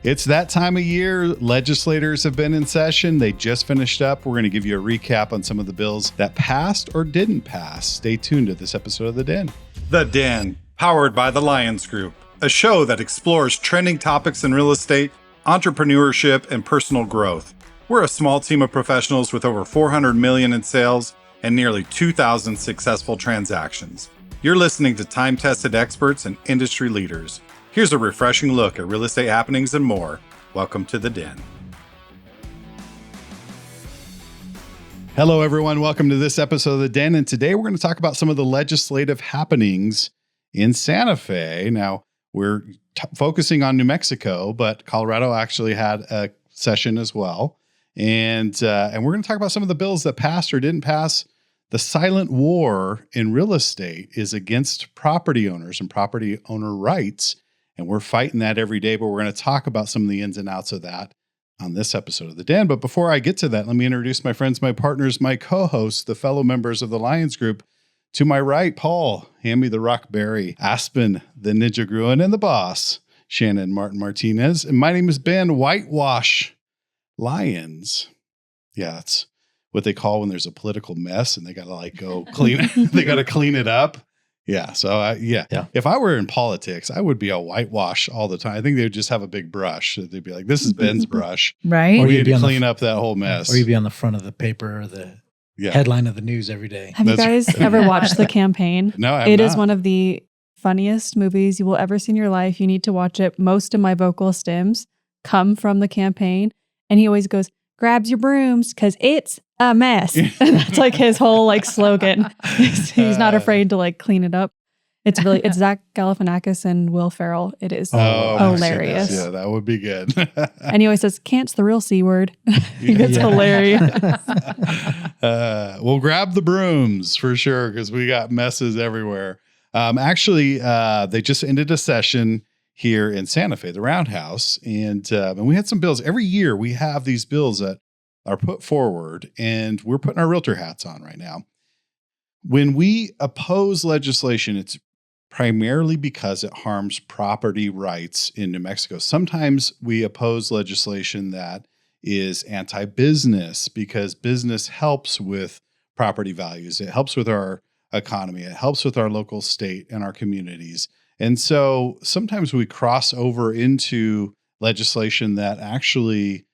It's that time of year. Legislators have been in session. They just finished up. We're going to give you a recap on some of the bills that passed or didn't pass. Stay tuned to this episode of The Den. The Den, powered by the Lions Group, a show that explores trending topics in real estate, entrepreneurship, and personal growth. We're a small team of professionals with over $400 million in sales and nearly 2,000 successful transactions. You're listening to time-tested experts and industry leaders. Here's a refreshing look at real estate happenings and more. Welcome to The Den. Hello, everyone. Welcome to this episode of The Den. And today we're going to talk about some of the legislative happenings in Santa Fe. Now, we're focusing on New Mexico, but Colorado actually had a session as well. And we're going to talk about some of the bills that passed or didn't pass. The silent war in real estate is against property owners and property owner rights. And we're fighting that every day, but we're going to talk about some of the ins and outs of that on this episode of The Den. But before I get to that, let me introduce my friends, my partners, my co-hosts, the fellow members of the Lions Group. To my right, Paul, hand me the Rockberry, Aspen, the Ninja Gruen, and the boss, Shannon Martin Martinez. And my name is Ben, Whitewash Lions. Yeah, that's what they call when there's a political mess and they got to go clean it. They got to clean it up. Yeah. So, yeah. If I were in politics, I would be a whitewash all the time. I think they would just have a big brush. They'd be like, this is Ben's brush. Right. Or we need to clean up that whole mess. Or you'd be on the front of the paper or the headline of the news every day. Have you guys ever watched The Campaign? No, I have It not. is one of the funniest movies you will ever see in your life. You need to watch it. Most of my vocal stems come from The Campaign. And he always goes, grabs your brooms because it's a mess. And that's like his whole slogan. He's not afraid to clean it up. It's Zach Galifianakis and Will Ferrell. It is hilarious. Yeah, that would be good. And he always says, "Can't's the real C word." I think it's hilarious. We'll grab the brooms for sure because we got messes everywhere. Actually, they just ended a session here in Santa Fe, the Roundhouse, and we had some bills. Every year we have these bills that are put forward, and we're putting our realtor hats on right now. When we oppose legislation, it's primarily because it harms property rights in New Mexico. Sometimes we oppose legislation that is anti-business because business helps with property values. It helps with our economy. It helps with our local state and our communities. And so sometimes we cross over into legislation that actually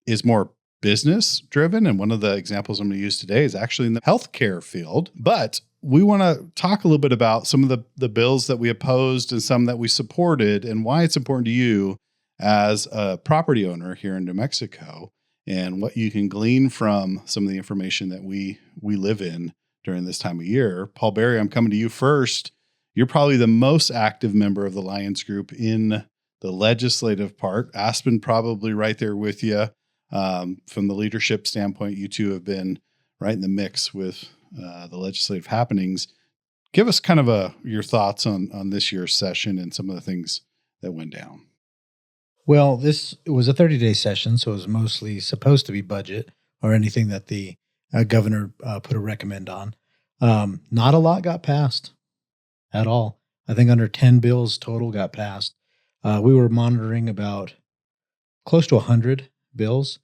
is more business driven. And one of the examples I'm going to use today is actually in the healthcare field. But we want to talk a little bit about some of the bills that we opposed and some that we supported and why it's important to you as a property owner here in New Mexico and what you can glean from some of the information that we live in during this time of year. Paul Berry, I'm coming to you first. You're probably the most active member of the Lions Group in the legislative part. Aspen probably right there with you. From the leadership standpoint, you two have been right in the mix with the legislative happenings. Give us kind of your thoughts on this year's session and some of the things that went down. Well, it was a 30-day session, so it was mostly supposed to be budget or anything that the governor put a recommend on. Not a lot got passed at all. I think under 10 bills total got passed. We were monitoring about close to 100 bills.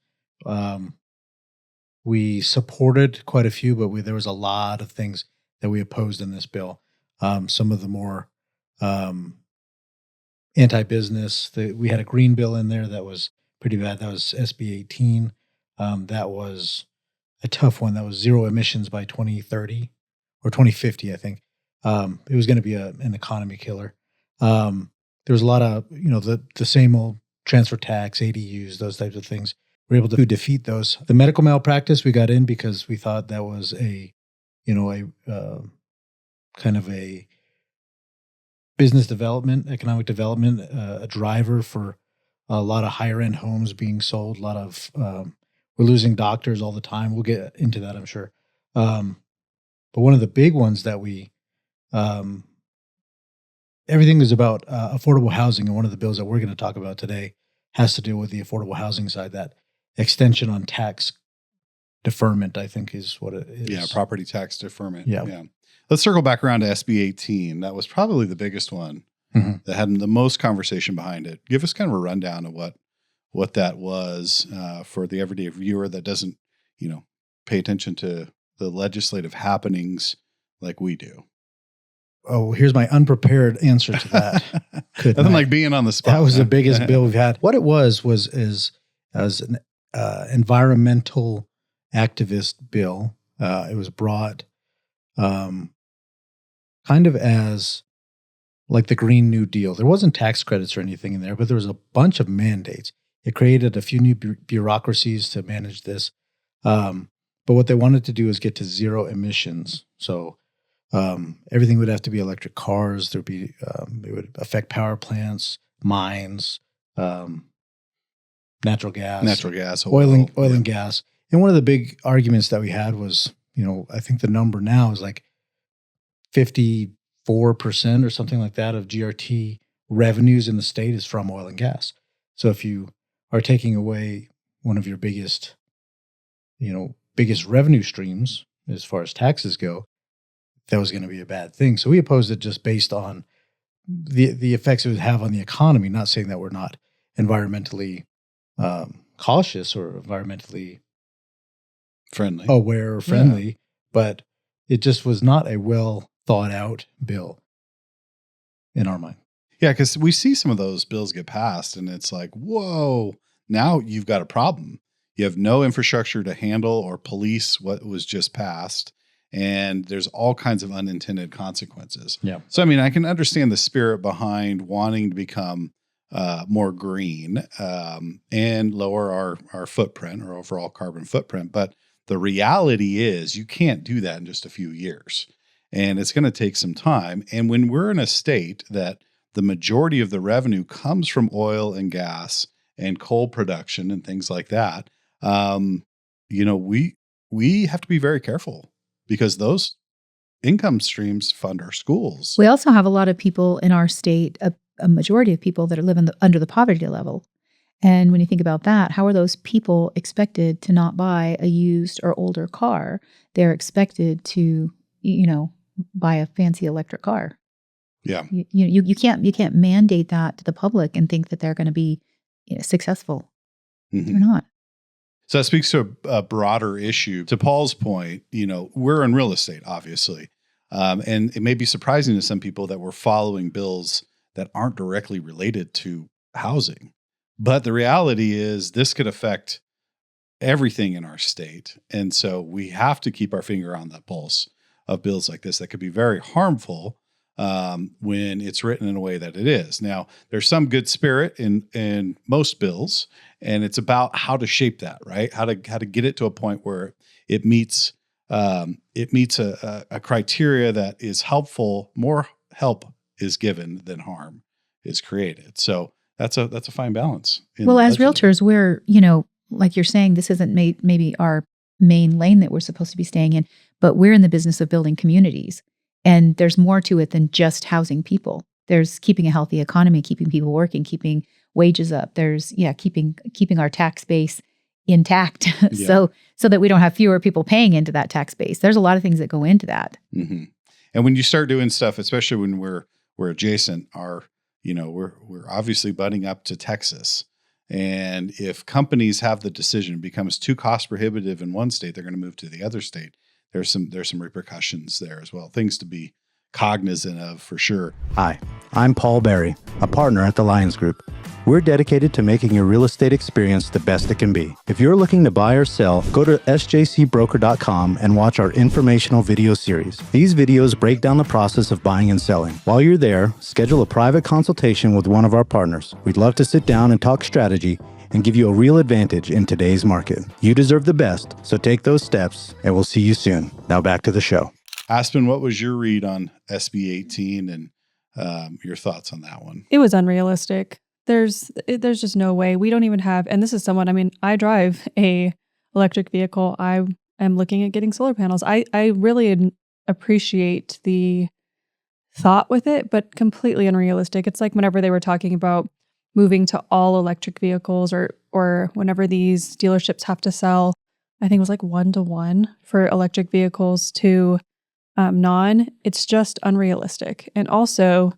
We supported quite a few, but there was a lot of things that we opposed in this bill. Some of the more anti-business. We had a green bill in there that was pretty bad. That was SB 18. That was a tough one. That was zero emissions by 2030 or 2050, I think. It was going to be an economy killer. There was a lot of, the same old transfer tax, ADUs, those types of things. We were able to defeat those. The medical malpractice we got in because we thought that was a kind of a business development, economic development, a driver for a lot of higher end homes being sold. A lot of we're losing doctors all the time. We'll get into that, I'm sure. But one of the big ones that everything is about affordable housing, and one of the bills that we're going to talk about today has to do with the affordable housing side. That extension on tax deferment, I think, is what it is. Yeah, property tax deferment. Yeah. Let's circle back around to SB 18. That was probably the biggest one that had the most conversation behind it. Give us kind of a rundown of what what that was for the everyday viewer that doesn't, pay attention to the legislative happenings like we do? Oh, here's my unprepared answer to that. Nothing like being on the spot. That was the man. biggest bill we've had. What it was as an environmental activist bill. It was brought kind of as like the Green New Deal. There wasn't tax credits or anything in there, but there was a bunch of mandates. It created a few new bureaucracies to manage this. But what they wanted to do is get to zero emissions. So everything would have to be electric cars. There'd be it would affect power plants, mines, natural gas, oil and gas. And one of the big arguments that we had was, I think the number now is like 54% or something like that of GRT revenues in the state is from oil and gas. So if you are taking away one of your biggest revenue streams as far as taxes go, that was going to be a bad thing. So we opposed it just based on the effects it would have on the economy, not saying that we're not environmentally cautious or environmentally aware or friendly, but it just was not a well thought out bill in our mind. Yeah, because we see some of those bills get passed and it's like, whoa, now you've got a problem. You have no infrastructure to handle or police what was just passed. And there's all kinds of unintended consequences. Yeah. So, I can understand the spirit behind wanting to become more green and lower our footprint or overall carbon footprint. But the reality is you can't do that in just a few years. And it's going to take some time. And when we're in a state that the majority of the revenue comes from oil and gas and coal production and things like that, we have to be very careful because those income streams fund our schools. We also have a lot of people in our state, a majority of people that are living under the poverty level. And when you think about that, how are those people expected to not buy a used or older car? They're expected to, buy a fancy electric car. Yeah. You can't mandate that to the public and think that they're going to be successful. Mm-hmm. They're not. So that speaks to a broader issue. To Paul's point, we're in real estate, obviously. And it may be surprising to some people that we're following bills that aren't directly related to housing. But the reality is this could affect everything in our state. And so we have to keep our finger on the pulse of bills like this that could be very harmful when it's written in a way that it is. Now, there's some good spirit in most bills, and it's about how to shape that, right? How to get it to a point where it meets a criteria that is helpful. More help is given than harm is created. So that's a fine balance. Well, as realtors, we're, like you're saying, this isn't maybe our main lane that we're supposed to be staying in, but we're in the business of building communities. And there's more to it than just housing people. There's keeping a healthy economy, keeping people working, keeping wages up. There's keeping our tax base intact, so that we don't have fewer people paying into that tax base. There's a lot of things that go into that. Mm-hmm. And when you start doing stuff, especially when we're adjacent, we're obviously butting up to Texas. And if companies have the decision, it becomes too cost prohibitive in one state, they're going to move to the other state. There's some repercussions there as well. Things to be cognizant of for sure. Hi, I'm Paul Berry, a partner at the Lions Group. We're dedicated to making your real estate experience the best it can be. If you're looking to buy or sell, go to sjcbroker.com and watch our informational video series. These videos break down the process of buying and selling. While you're there, schedule a private consultation with one of our partners. We'd love to sit down and talk strategy and give you a real advantage in today's market. You deserve the best, so take those steps, and we'll see you soon. Now back to the show. Aspen, what was your read on SB 18 and your thoughts on that one? It was unrealistic. There's just no way. We don't even have, and this is someone, I drive a electric vehicle. I am looking at getting solar panels. I really appreciate the thought with it, but completely unrealistic. It's like whenever they were talking about moving to all electric vehicles or whenever these dealerships have to sell, I think it was like 1-to-1 for electric vehicles to non, it's just unrealistic. And also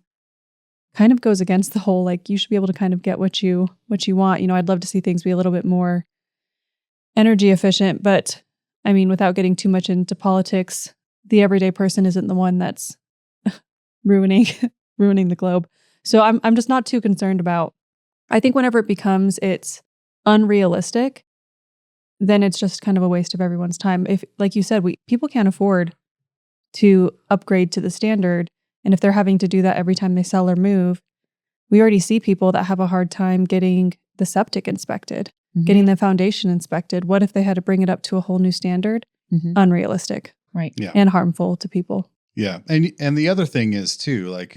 kind of goes against the whole, like, you should be able to kind of get what you want. I'd love to see things be a little bit more energy efficient, but I mean, without getting too much into politics, the everyday person isn't the one that's ruining the globe. So I'm just not too concerned about. I think whenever it becomes it's unrealistic, then it's just kind of a waste of everyone's time. If, like you said, people can't afford to upgrade to the standard, and if they're having to do that every time they sell or move, we already see people that have a hard time getting the septic inspected, getting the foundation inspected. What if they had to bring it up to a whole new standard? Unrealistic, Right. Yeah. and harmful to people. Yeah. And the other thing is too, like,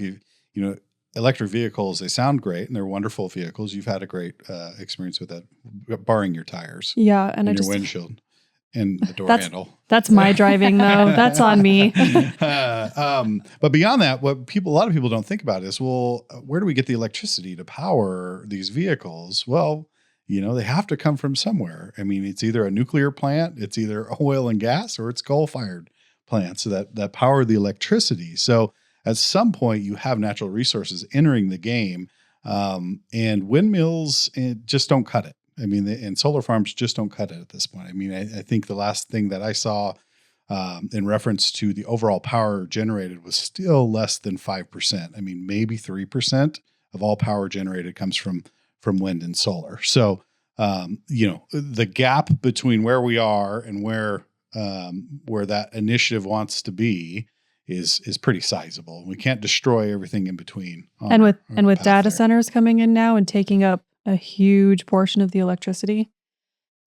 electric vehicles, they sound great and they're wonderful vehicles. You've had a great experience with that, barring your tires Yeah, and and I your just windshield and the door handle. that's my driving though. That's on me. But beyond that, what a lot of people don't think about is, well, where do we get the electricity to power these vehicles? Well, they have to come from somewhere. I mean, it's either a nuclear plant, it's either oil and gas, or it's coal-fired plants that power the electricity. So at some point, you have natural resources entering the game, and windmills just don't cut it. I mean, and solar farms just don't cut it at this point. I mean, I think the last thing that I saw in reference to the overall power generated was still less than 5%. I mean, maybe 3% of all power generated comes from wind and solar. So, the gap between where we are and where that initiative wants to be is pretty sizable. We can't destroy everything in between. And with data centers coming in now and taking up a huge portion of the electricity,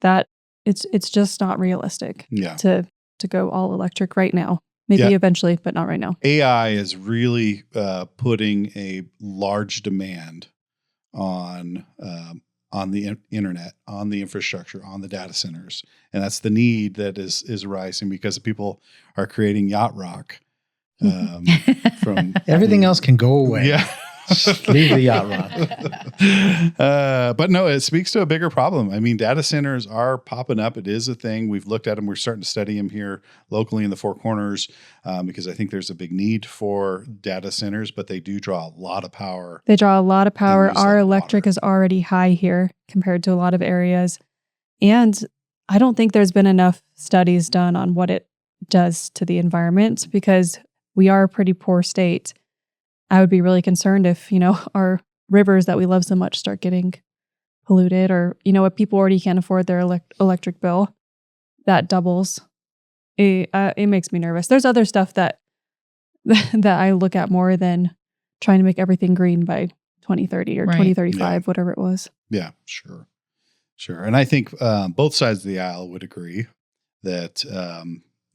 that it's just not realistic to go all electric right now. Maybe eventually, but not right now. AI is really putting a large demand on the internet, on the infrastructure, on the data centers. And that's the need that is rising because people are creating yacht rock. From Everything else can go away. Yeah. Just leave the yacht rock. But no, it speaks to a bigger problem. I mean, data centers are popping up. It is a thing. We've looked at them. We're starting to study them here locally in the Four Corners because I think there's a big need for data centers, but they do draw a lot of power. They draw a lot of power. use a lot Our of electric water. is already high here compared to a lot of areas. And I don't think there's been enough studies done on what it does to the environment because we are a pretty poor state. I would be really concerned if, our rivers that we love so much start getting polluted or, if people already can't afford their electric bill, that doubles. It makes me nervous. There's other stuff that I look at more than trying to make everything green by 2030 or 2035, whatever it was. Yeah, sure. And I think both sides of the aisle would agree that,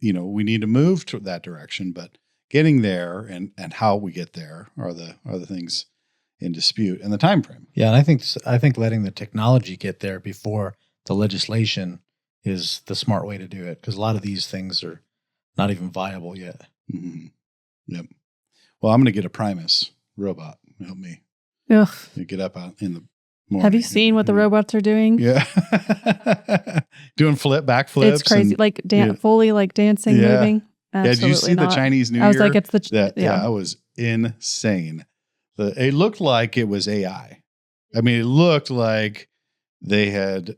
we need to move to that direction, but getting there and how we get there are the things in dispute and the time frame. Yeah, and I think letting the technology get there before the legislation is the smart way to do it because a lot of these things are not even viable yet. Mm-hmm. Yep. Well, I'm going to get a Primus robot to help me Ugh. get up out in the morning. Have you seen what the robots are doing? Yeah. Doing backflips. It's crazy. And, fully dancing, moving. Absolutely did you see not. the Chinese New Year? I was like, it's the that was insane. It looked like it was AI. I mean, it looked like they had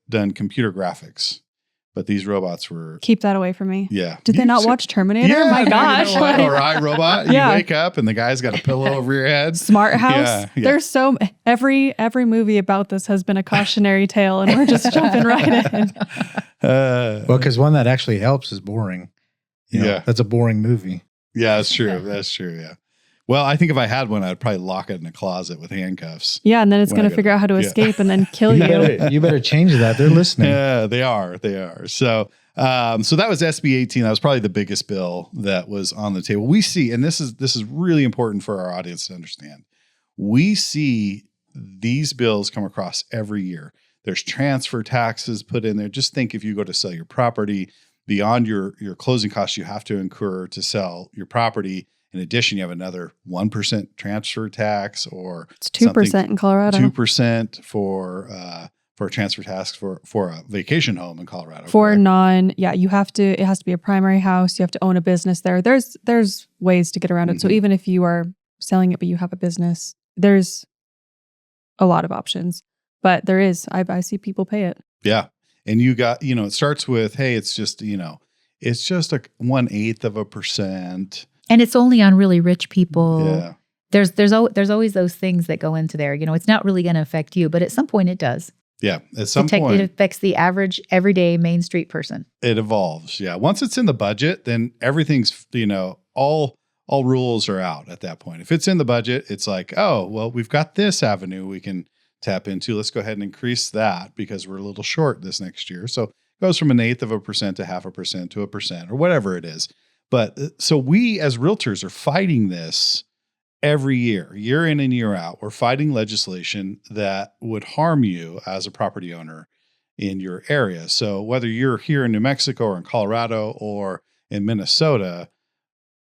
done computer graphics, but these robots were. Keep that away from me. Yeah. Did they not watch Terminator? Yeah, My gosh. or iRobot. Yeah. You wake up and the guy's got a pillow over your head. Smart House. Yeah. There's every movie about this has been a cautionary tale, and we're just jumping right in. Well, because one that actually helps is boring. That's a boring movie. Yeah, that's true. That's true. Yeah. Well, I think if I had one, I'd probably lock it in a closet with handcuffs. Yeah, and then it's going to figure out how to escape and then kill you. You better change that. They're listening. Yeah, they are. So, so that was SB 18. That was probably the biggest bill that was on the table. We see, and this is really important for our audience to understand. We see these bills come across every year. There's transfer taxes put in there. Just think if you go to sell your property, beyond your closing costs you have to incur to sell your property. In addition, you have another 1% transfer tax, or it's 2% in Colorado. 2% for transfer tax for a vacation home in Colorado. You have to. It has to be a primary house. You have to own a business there. There's ways to get around it. So even if you are selling it, but you have a business. There's a lot of options, but there is, I see people pay it. Yeah. And you got, it starts with, hey, it's just, it's just a 1/8%. And it's only on really rich people. Yeah. There's always those things that go into there. It's not really going to affect you, but at some point it does. Yeah. At some It point, affects the average, everyday Main Street person. it evolves. Yeah. Once it's in the budget, then everything's, all rules are out at that point. If it's in the budget, it's like, oh, well, we've got this avenue we can tap into. Let's go ahead and increase that because we're a little short this next year. So it goes from 1/8% to 0.5% to 1% or whatever it is. But so we as realtors are fighting this every year in and year out. We're fighting legislation that would harm you as a property owner in your area. So whether you're here in New Mexico or in Colorado or in Minnesota,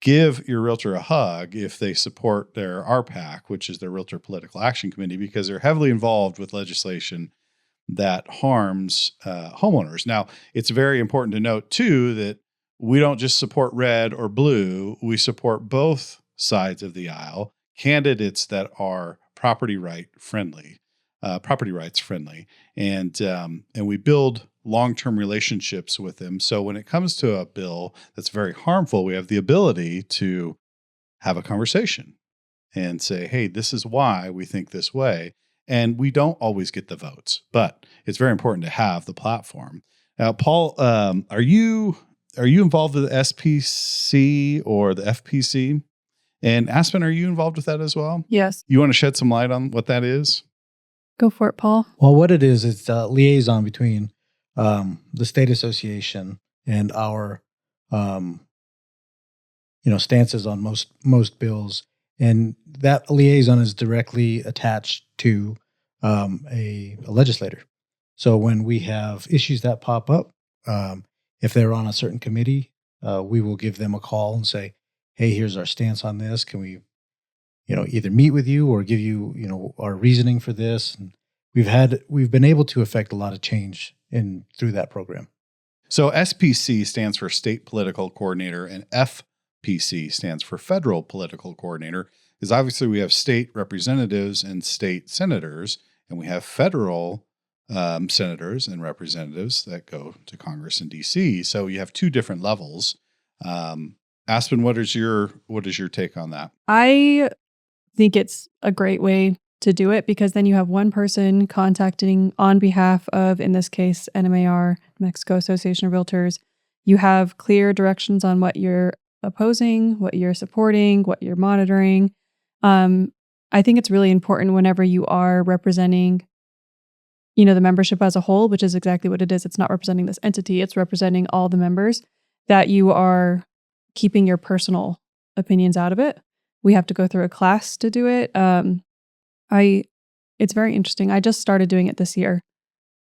give your realtor a hug if they support their RPAC, which is their Realtor Political Action Committee, because they're heavily involved with legislation that harms homeowners. Now, it's very important to note, too, that we don't just support red or blue. We support both sides of the aisle, candidates that are property rights friendly, and we build long-term relationships with them. So when it comes to a bill that's very harmful, we have the ability to have a conversation and say, hey, this is why we think this way. And we don't always get the votes, but it's very important to have the platform. Now, Paul, are you involved with the SPC or the FPC? And Aspen, are you involved with that as well? Yes. You want to shed some light on what that is? Go for it, Paul. Well, what it is, it's a liaison between the state association and our, stances on most bills. And that liaison is directly attached to a legislator. So when we have issues that pop up, if they're on a certain committee, we will give them a call and say, hey, here's our stance on this. Can we, either meet with you or give you, our reasoning for this? And we've been able to affect a lot of change through that program. So SPC stands for State Political Coordinator, and FPC stands for Federal Political Coordinator, because obviously we have state representatives and state senators, and we have federal senators and representatives that go to Congress and DC. So you have two different levels. Aspen, what is your take on that? I think it's a great way to do it, because then you have one person contacting on behalf of, in this case, NMAR, Mexico Association of Realtors. You have clear directions on what you're opposing, what you're supporting, what you're monitoring. I think it's really important whenever you are representing, the membership as a whole, which is exactly what it is. It's not representing this entity. It's representing all the members, that you are keeping your personal opinions out of it. We have to go through a class to do it. It's very interesting. I just started doing it this year,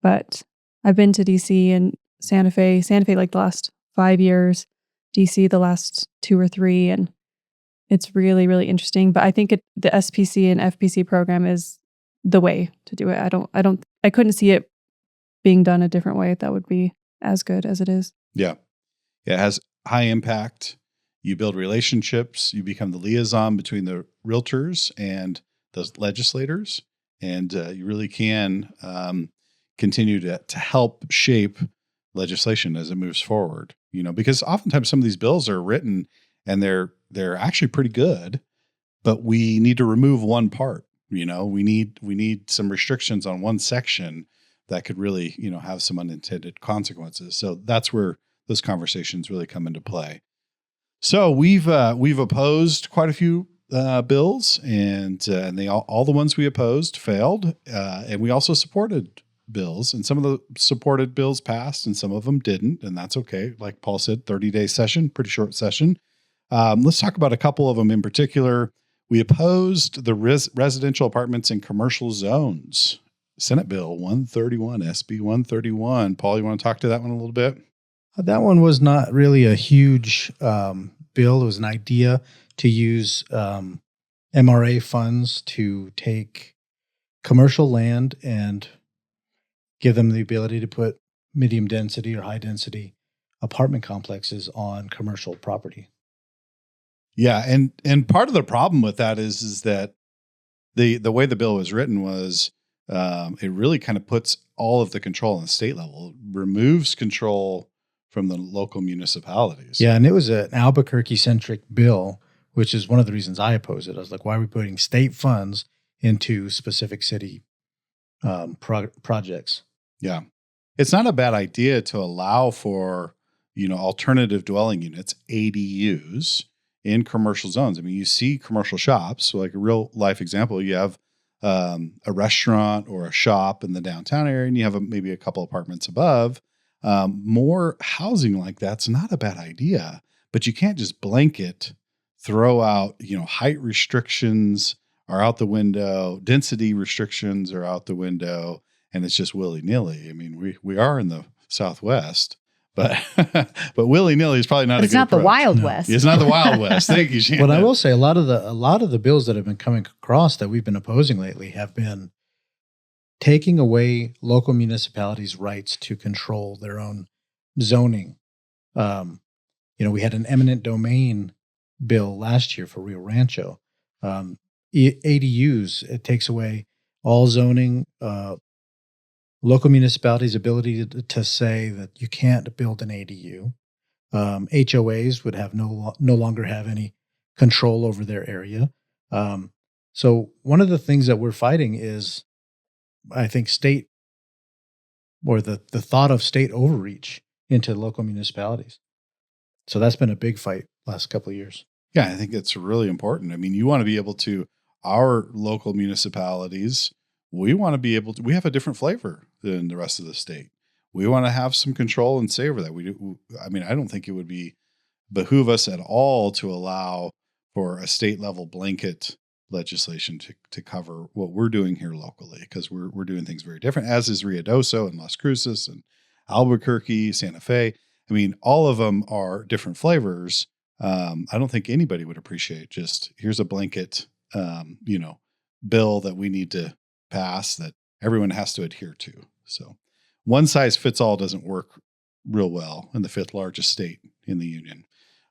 but I've been to DC and Santa Fe like the last 5 years, DC the last 2 or 3, and it's really, really interesting. But I think the SPC and FPC program is the way to do it. I couldn't see it being done a different way that would be as good as it is. Yeah. It has high impact. You build relationships. You become the liaison between the realtors and the legislators. And you really can continue to help shape legislation as it moves forward. Because oftentimes some of these bills are written and they're actually pretty good, but we need to remove one part. We need some restrictions on one section that could really, have some unintended consequences. So that's where those conversations really come into play. So we've opposed quite a few bills, and they all the ones we opposed failed, and we also supported bills, and some of the supported bills passed, and some of them didn't, and that's okay. Like Paul said, 30-day session, pretty short session. Let's talk about a couple of them in particular. We opposed the residential apartments in commercial zones. Senate Bill 131, SB 131. Paul, you want to talk to that one a little bit? That one was not really a huge bill. It was an idea to use MRA funds to take commercial land and give them the ability to put medium density or high density apartment complexes on commercial property. Yeah, and part of the problem with that is that the way the bill was written was it really kind of puts all of the control on the state level, it removes control from the local municipalities. Yeah, and it was an Albuquerque-centric bill, which is one of the reasons I oppose it. I was like, why are we putting state funds into specific city projects? Yeah. It's not a bad idea to allow for, alternative dwelling units, ADUs, in commercial zones. I mean, you see commercial shops, so like a real life example, you have a restaurant or a shop in the downtown area, and you have maybe a couple apartments above. More housing like that's not a bad idea, but you can't just blanket throw out, height restrictions are out the window, density restrictions are out the window, and it's just willy-nilly. I mean, we are in the Southwest, but but willy-nilly is probably not But a it's good not the approach. Wild West. It's not the Wild West. Thank you, Shannon. But I will say a lot of the bills that have been coming across that we've been opposing lately have been taking away local municipalities' rights to control their own zoning. We had an eminent domain bill last year for Rio Rancho. ADUs, it takes away all zoning, local municipalities' ability to say that you can't build an ADU. HOAs would have no longer have any control over their area. So one of the things that we're fighting is, I think, state, or the thought of state overreach into local municipalities. So that's been a big fight last couple of years. Yeah, I think it's really important. I mean, you want to be able to, our local municipalities, we want to be able to, we have a different flavor than the rest of the state. We want to have some control and say over that. I mean, I don't think it would behoove us at all to allow for a state level blanket legislation to cover what we're doing here locally, because we're doing things very different, as is Ruidoso and Las Cruces and Albuquerque, Santa Fe. I mean, all of them are different flavors. I don't think anybody would appreciate just here's a blanket, bill that we need to pass that everyone has to adhere to. So one size fits all doesn't work real well in the fifth largest state in the union.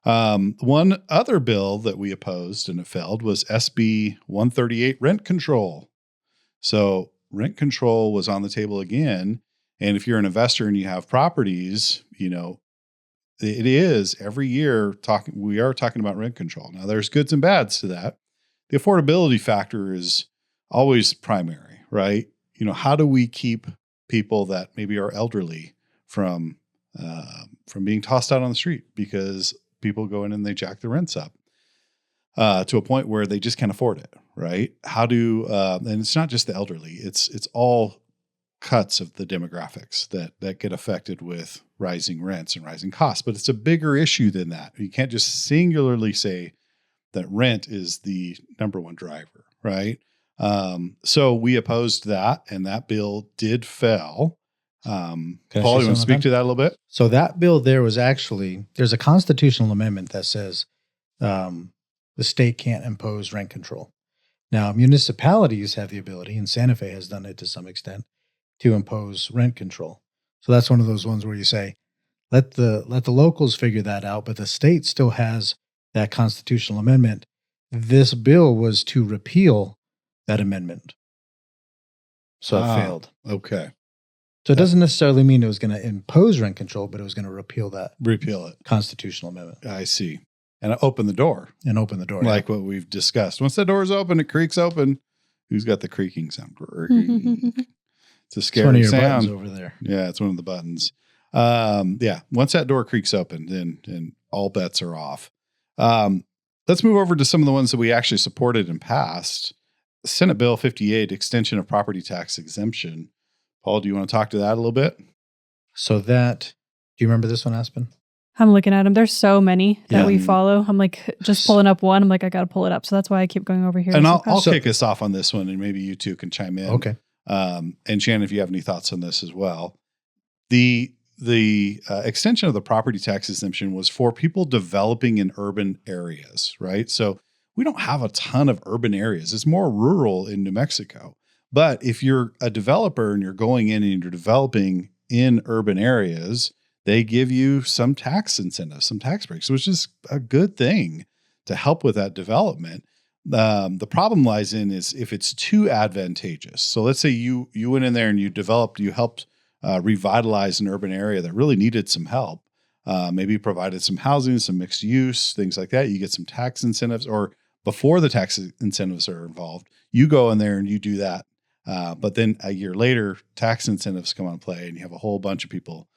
One other bill that we opposed and it failed was SB 138, rent control. So rent control was on the table again. And if you're an investor and you have properties, it is every year we are talking about rent control. Now there's goods and bads to that. The affordability factor is always primary, right? How do we keep people that maybe are elderly from being tossed out on the street because people go in and they jack the rents up to a point where they just can't afford it, right? How do and it's not just the elderly; it's all cuts of the demographics that get affected with rising rents and rising costs. But it's a bigger issue than that. You can't just singularly say that rent is the number one driver, right? So we opposed that, and that bill did fail. Paul, you want to speak to that a little bit? So that bill there was actually, there's a constitutional amendment that says the state can't impose rent control. Now, municipalities have the ability, and Santa Fe has done it to some extent, to impose rent control. So that's one of those ones where you say, let the locals figure that out, but the state still has that constitutional amendment. This bill was to repeal that amendment. So it failed. Okay. So it doesn't necessarily mean it was going to impose rent control, but it was going to repeal it. Constitutional amendment. I see. And open the door. Like what we've discussed. Once the door's open, it creaks open. Who's got the creaking sound? It's a scary one of your sound buttons over there. Yeah, it's one of the buttons. Once that door creaks open, then all bets are off. Let's move over to some of the ones that we actually supported and passed. Senate Bill 58, extension of property tax exemption. Paul, do you want to talk to that a little bit? So do you remember this one, Aspen? I'm looking at them. There's so many that we follow. I'm like just pulling up one. I'm like, I got to pull it up. So that's why I keep going over here. And I'll kick us off on this one, and maybe you two can chime in. Okay. And Shannon, if you have any thoughts on this as well. The extension of the property tax exemption was for people developing in urban areas, right? So we don't have a ton of urban areas. It's more rural in New Mexico. But if you're a developer and you're going in and you're developing in urban areas, they give you some tax incentives, some tax breaks, which is a good thing. to help with that development. The problem lies in is if it's too advantageous. So let's say you went in there and you helped revitalize an urban area that really needed some help. Maybe provided some housing, some mixed use, things like that. You get some tax incentives, or before the tax incentives are involved, you go in there and you do that. But then a year later, tax incentives come on play and you have a whole bunch of people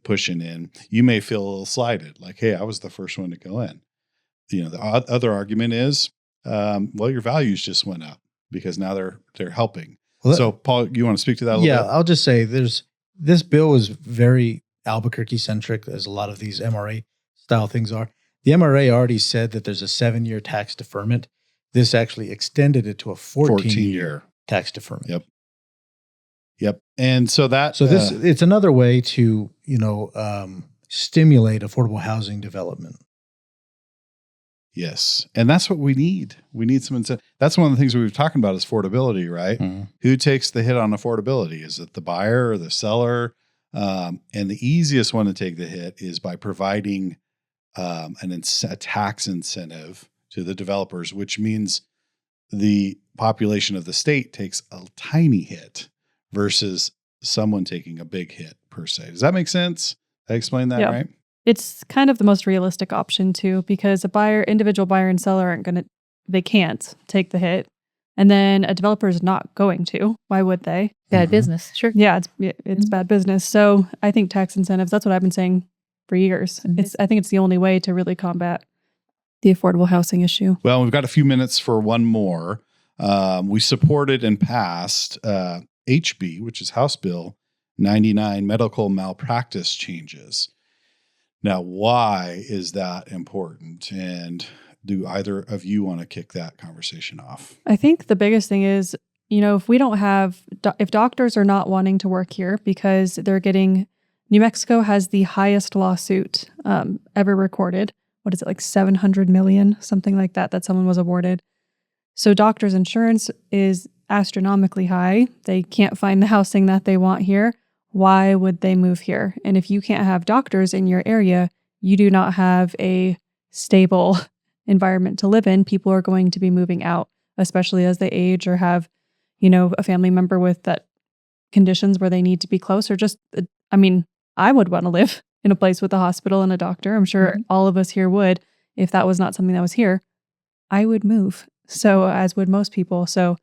pushing in. You may feel a little slighted, like, hey, I was the first one to go in. The other argument is, well, your values just went up because now they're helping. Well, so Paul, you want to speak to that a little bit? Yeah, I'll just say this bill is very Albuquerque centric, as a lot of these MRA style things are. The MRA already said that there's a 7-year tax deferment. This actually extended it to a 14-year tax deferment. Yep. And so it's another way to, stimulate affordable housing development. Yes. And that's what we need. We need some incentive. That's one of the things we've talking about is affordability, right? Mm-hmm. Who takes the hit on affordability? Is it the buyer or the seller? And the easiest one to take the hit is by providing a tax incentive to the developers, which means the population of the state takes a tiny hit versus someone taking a big hit per se. Does that make sense? I explained that right? It's kind of the most realistic option too, because individual buyer and seller they can't take the hit. And then a developer is not going to. Why would they? Bad business, sure. Yeah, it's bad business. So I think tax incentives, that's what I've been saying for years. Mm-hmm. I think it's the only way to really combat the affordable housing issue. Well, we've got a few minutes for one more. We supported and passed HB, which is House Bill 99, medical malpractice changes. Now, why is that important? And do either of you want to kick that conversation off? I think the biggest thing is, if doctors are not wanting to work here because New Mexico has the highest lawsuit ever recorded. What is it, like 700 million, something like that someone was awarded. So doctors' insurance is astronomically high. They can't find the housing that they want here. Why would they move here? And if you can't have doctors in your area, you do not have a stable environment to live in. People are going to be moving out, especially as they age or have, a family member with that conditions where they need to be close, or just, I would want to live in a place with a hospital and a doctor. I'm sure all of us here would. If that was not something that was here, I would move. So as would most people. So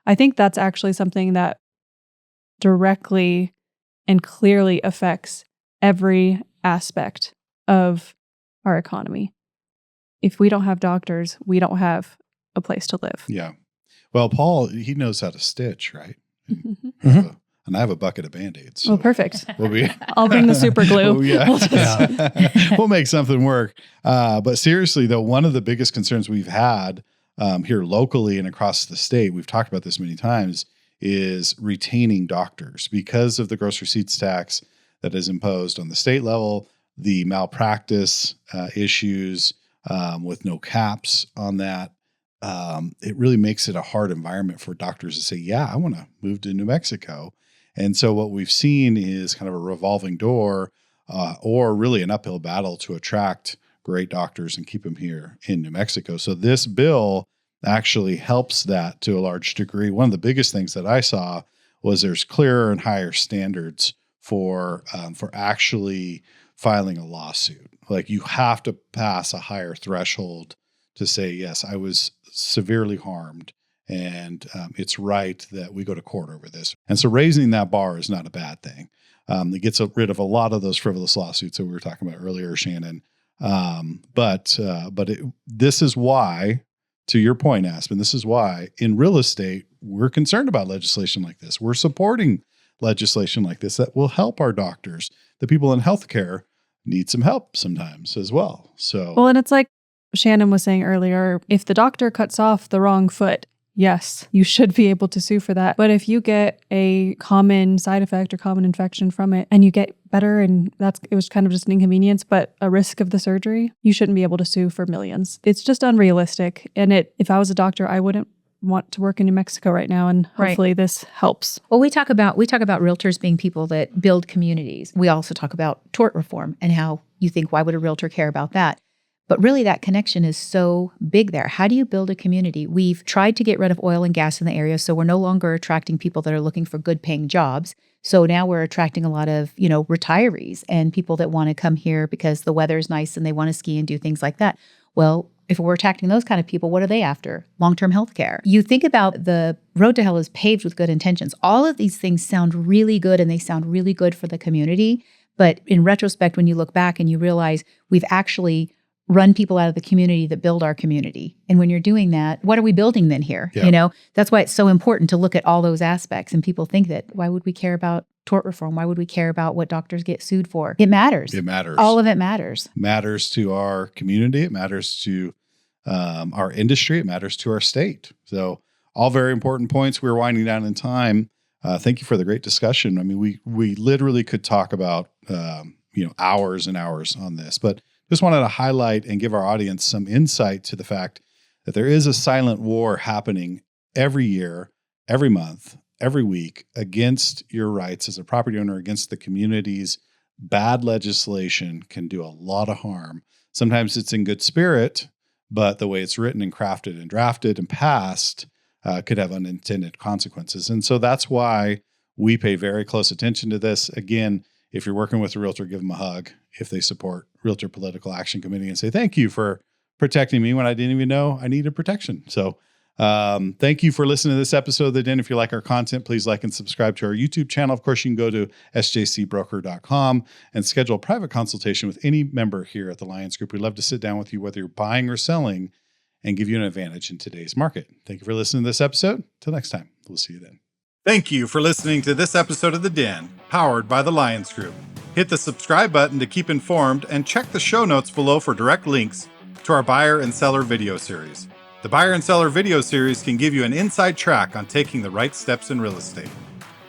I think that's actually something that directly and clearly affects every aspect of our economy. If we don't have doctors, we don't have a place to live. Yeah. Well, Paul, he knows how to stitch, right? Mm-hmm. And I have a bucket of Band-Aids. So perfect. I'll bring the super glue. We'll make something work. But seriously, though, one of the biggest concerns we've had here locally and across the state, we've talked about this many times, is retaining doctors because of the gross receipts tax that is imposed on the state level, the malpractice issues with no caps on that. It really makes it a hard environment for doctors to say, yeah, I want to move to New Mexico. And so what we've seen is kind of a revolving door or really an uphill battle to attract great doctors and keep them here in New Mexico. So this bill actually helps that to a large degree. One of the biggest things that I saw was there's clearer and higher standards for actually filing a lawsuit. Like you have to pass a higher threshold to say, yes, I was severely harmed and it's right that we go to court over this. And so raising that bar is not a bad thing. It gets rid of a lot of those frivolous lawsuits that we were talking about earlier, Shannon. But this is why, to your point, Aspen, this is why in real estate, we're concerned about legislation like this. We're supporting legislation like this that will help our doctors. The people in healthcare need some help sometimes as well. Well, and it's like Shannon was saying earlier, if the doctor cuts off the wrong foot, yes, you should be able to sue for that. But if you get a common side effect or common infection from it and you get better and it was kind of just an inconvenience, but a risk of the surgery, you shouldn't be able to sue for millions. It's just unrealistic. And if I was a doctor, I wouldn't want to work in New Mexico right now. And hopefully this helps. Well, we talk about realtors being people that build communities. We also talk about tort reform and how you think, why would a realtor care about that? But really, that connection is so big there. How do you build a community? We've tried to get rid of oil and gas in the area, so we're no longer attracting people that are looking for good paying jobs. So now we're attracting a lot of, retirees and people that want to come here because the weather is nice and they want to ski and do things like that. Well, if we're attracting those kind of people, what are they after? Long-term health care. You think about the road to hell is paved with good intentions. All of these things sound really good and they sound really good for the community. But in retrospect, when you look back and you realize we've actually run people out of the community that build our community. And when you're doing that, what are we building then here? Yeah. That's why it's so important to look at all those aspects. And people think that, why would we care about tort reform? Why would we care about what doctors get sued for? It matters. It matters. All of it matters. Matters to our community. It matters to our industry. It matters to our state. So all very important points. We're winding down in time. Thank you for the great discussion. I mean, we literally could talk about, hours and hours on this, but just wanted to highlight and give our audience some insight to the fact that there is a silent war happening every year, every month, every week against your rights as a property owner, against the communities. Bad legislation can do a lot of harm. Sometimes it's in good spirit, but the way it's written and crafted and drafted and passed could have unintended consequences. And so that's why we pay very close attention to this. Again, if you're working with a realtor, give them a hug if they support Realtor Political Action Committee and say, thank you for protecting me when I didn't even know I needed protection. So thank you for listening to this episode of The Den. If you like our content, please like and subscribe to our YouTube channel. Of course, you can go to sjcbroker.com and schedule a private consultation with any member here at the Lions Group. We'd love to sit down with you, whether you're buying or selling, and give you an advantage in today's market. Thank you for listening to this episode. Till next time, we'll see you then. Thank you for listening to this episode of The Den, powered by the Lions Group. Hit the subscribe button to keep informed and check the show notes below for direct links to our buyer and seller video series. The buyer and seller video series can give you an inside track on taking the right steps in real estate.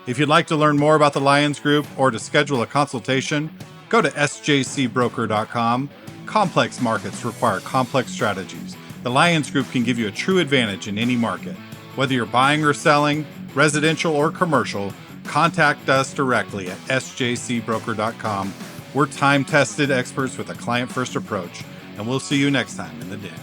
If you'd like to learn more about the Lions Group or to schedule a consultation, go to sjcbroker.com. Complex markets require complex strategies. The Lions Group can give you a true advantage in any market. Whether you're buying or selling, residential or commercial, contact us directly at sjcbroker.com. We're time-tested experts with a client-first approach, and we'll see you next time in The Den.